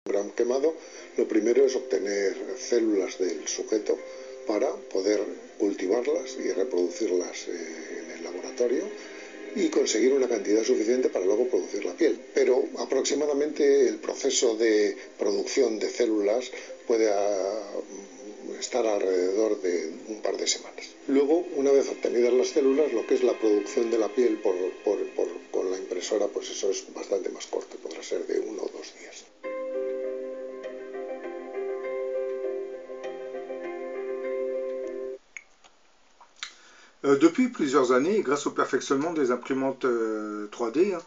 gran quemado, lo primero es obtener células del sujeto para poder cultivarlas y reproducirlas en el laboratorio y conseguir una cantidad suficiente para luego producir la piel. Pero aproximadamente el proceso de producción de células puede estar alrededor de un par de semanas. Luego, una vez obtenidas las células, lo que es la producción de la piel con la impresora, pues eso es bastante más corto, podrá ser de 1 o 2 días. Depuis plusieurs années, grâce au perfectionnement des imprimantes 3D,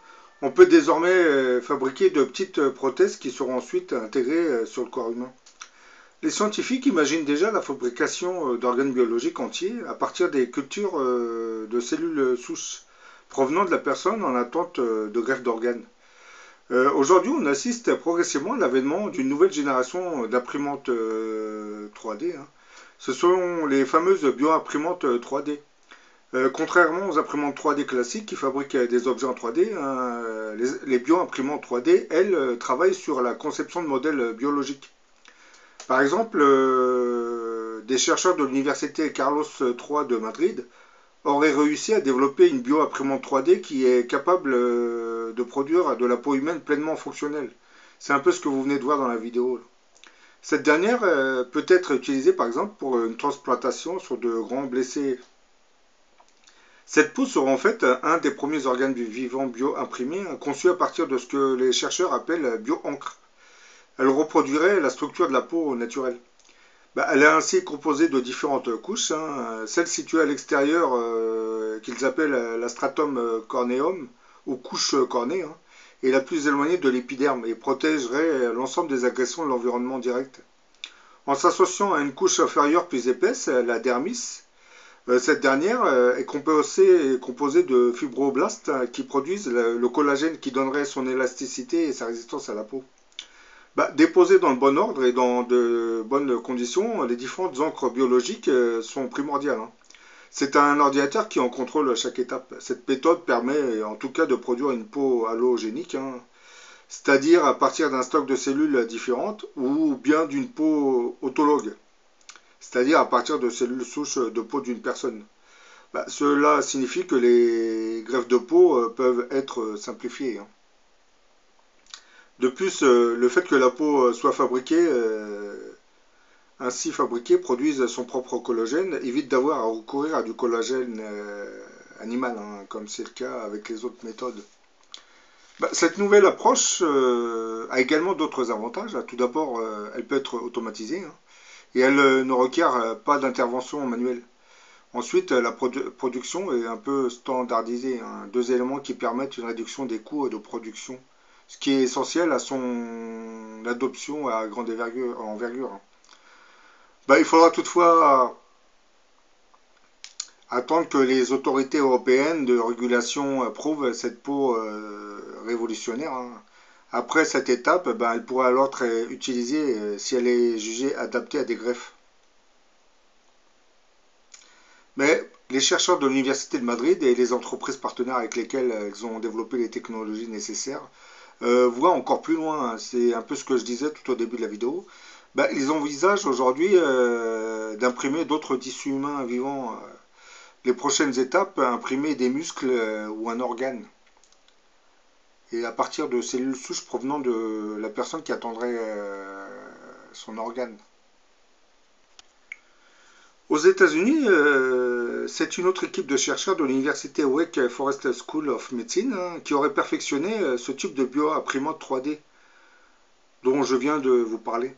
on peut désormais fabriquer de petites prothèses qui seront ensuite intégrées sur le corps humain. Les scientifiques imaginent déjà la fabrication d'organes biologiques entiers à partir des cultures de cellules souches provenant de la personne en attente de greffe d'organes. Aujourd'hui, on assiste progressivement à l'avènement d'une nouvelle génération d'imprimantes 3D. Ce sont les fameuses bioimprimantes 3D. Contrairement aux imprimantes 3D classiques qui fabriquent des objets en 3D, les bioimprimantes 3D, elles, travaillent sur la conception de modèles biologiques. Par exemple, des chercheurs de l'université Carlos III de Madrid auraient réussi à développer une bioimprimante 3D qui est capable de produire de la peau humaine pleinement fonctionnelle. C'est un peu ce que vous venez de voir dans la vidéo. Cette dernière peut être utilisée par exemple pour une transplantation sur de grands blessés. Cette peau sera en fait un des premiers organes vivants bio-imprimés conçus à partir de ce que les chercheurs appellent bio-encre. Elle reproduirait la structure de la peau naturelle. Elle est ainsi composée de différentes couches, celle située à l'extérieur qu'ils appellent la stratum corneum ou couche cornée, est la plus éloignée de l'épiderme et protégerait l'ensemble des agressions de l'environnement direct. En s'associant à une couche inférieure plus épaisse, la dermis, cette dernière est composée de fibroblastes qui produisent le collagène qui donnerait son élasticité et sa résistance à la peau. Déposées dans le bon ordre et dans de bonnes conditions, les différentes encres biologiques sont primordiales. C'est un ordinateur qui en contrôle chaque étape. Cette méthode permet en tout cas de produire une peau allogénique, c'est-à-dire à partir d'un stock de cellules différentes ou bien d'une peau autologue, c'est-à-dire à partir de cellules souches de peau d'une personne. Cela signifie que les greffes de peau peuvent être simplifiées. De plus, le fait que la peau soit ainsi fabriquée, produise son propre collagène, évite d'avoir à recourir à du collagène animal, comme c'est le cas avec les autres méthodes. Cette nouvelle approche a également d'autres avantages. Tout d'abord, elle peut être automatisée et elle ne requiert pas d'intervention manuelle. Ensuite, la production est un peu standardisée. Deux éléments qui permettent une réduction des coûts de production, ce qui est essentiel à son adoption à grande envergure. Il faudra toutefois attendre que les autorités européennes de régulation approuvent cette peau révolutionnaire. Après cette étape, elle pourra alors être utilisée si elle est jugée adaptée à des greffes. Mais les chercheurs de l'Université de Madrid et les entreprises partenaires avec lesquelles ils ont développé les technologies nécessaires voient encore plus loin. C'est un peu ce que je disais tout au début de la vidéo. Ils envisagent aujourd'hui d'imprimer d'autres tissus humains vivants. Les prochaines étapes, imprimer des muscles ou un organe. Et à partir de cellules souches provenant de la personne qui attendrait son organe. Aux États-Unis, c'est une autre équipe de chercheurs de l'université Wake Forest School of Medicine qui aurait perfectionné ce type de bioimprimante 3D dont je viens de vous parler.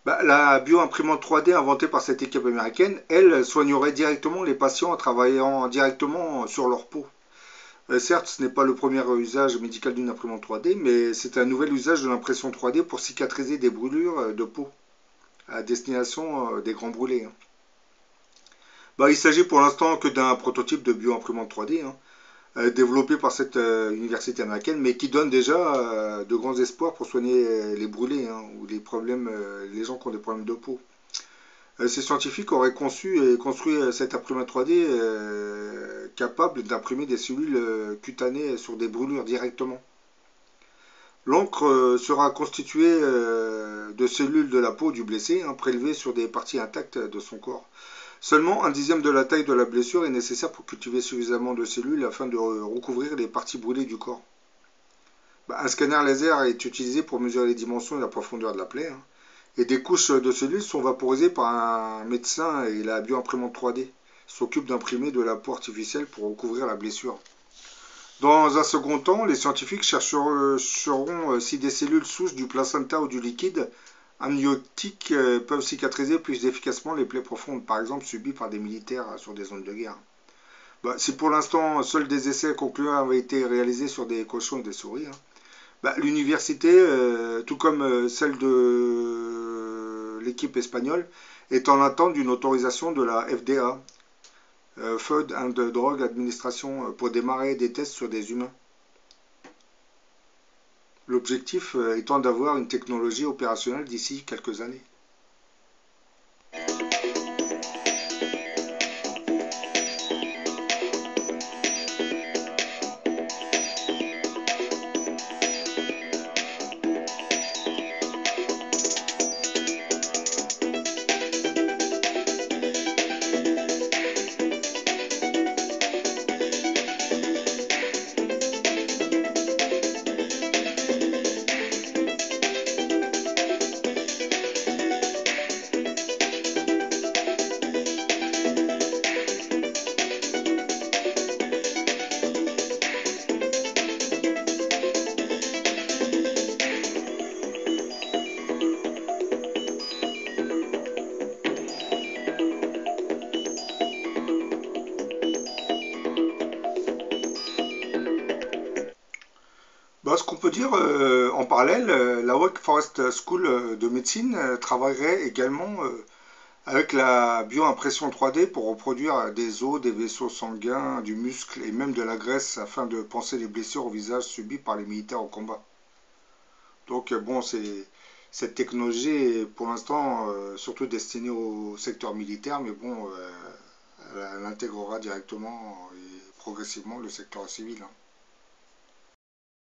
La bioimprimante 3D inventée par cette équipe américaine, elle soignerait directement les patients en travaillant directement sur leur peau. Certes, ce n'est pas le premier usage médical d'une imprimante 3D, mais c'est un nouvel usage de l'impression 3D pour cicatriser des brûlures de peau à destination des grands brûlés. Il s'agit pour l'instant que d'un prototype de bioimprimante 3D développé par cette université américaine, mais qui donne déjà de grands espoirs pour soigner les brûlés ou les gens qui ont des problèmes de peau. Ces scientifiques auraient conçu et construit cette imprimante 3D capable d'imprimer des cellules cutanées sur des brûlures directement. L'encre sera constituée de cellules de la peau du blessé, prélevées sur des parties intactes de son corps. Seulement 1/10 de la taille de la blessure est nécessaire pour cultiver suffisamment de cellules afin de recouvrir les parties brûlées du corps. Un scanner laser est utilisé pour mesurer les dimensions et la profondeur de la plaie. Et des couches de cellules sont vaporisées par un médecin et la bioimprimante 3D s'occupe d'imprimer de la peau artificielle pour recouvrir la blessure. Dans un second temps, les scientifiques chercheront si des cellules souches du placenta ou du liquide amniotique peuvent cicatriser plus efficacement les plaies profondes, par exemple subies par des militaires sur des zones de guerre. Si pour l'instant seuls des essais concluants avaient été réalisés sur des cochons et des souris, l'université, tout comme celle de l'équipe espagnole, est en attente d'une autorisation de la FDA, Food and Drug Administration, pour démarrer des tests sur des humains. L'objectif étant d'avoir une technologie opérationnelle d'ici quelques années. Ce qu'on peut dire en parallèle, la Wake Forest School de médecine travaillerait également avec la bioimpression 3D pour reproduire des os, des vaisseaux sanguins, du muscle et même de la graisse afin de panser les blessures au visage subies par les militaires au combat. Donc cette technologie est pour l'instant surtout destinée au secteur militaire, mais elle intégrera directement et progressivement le secteur civil.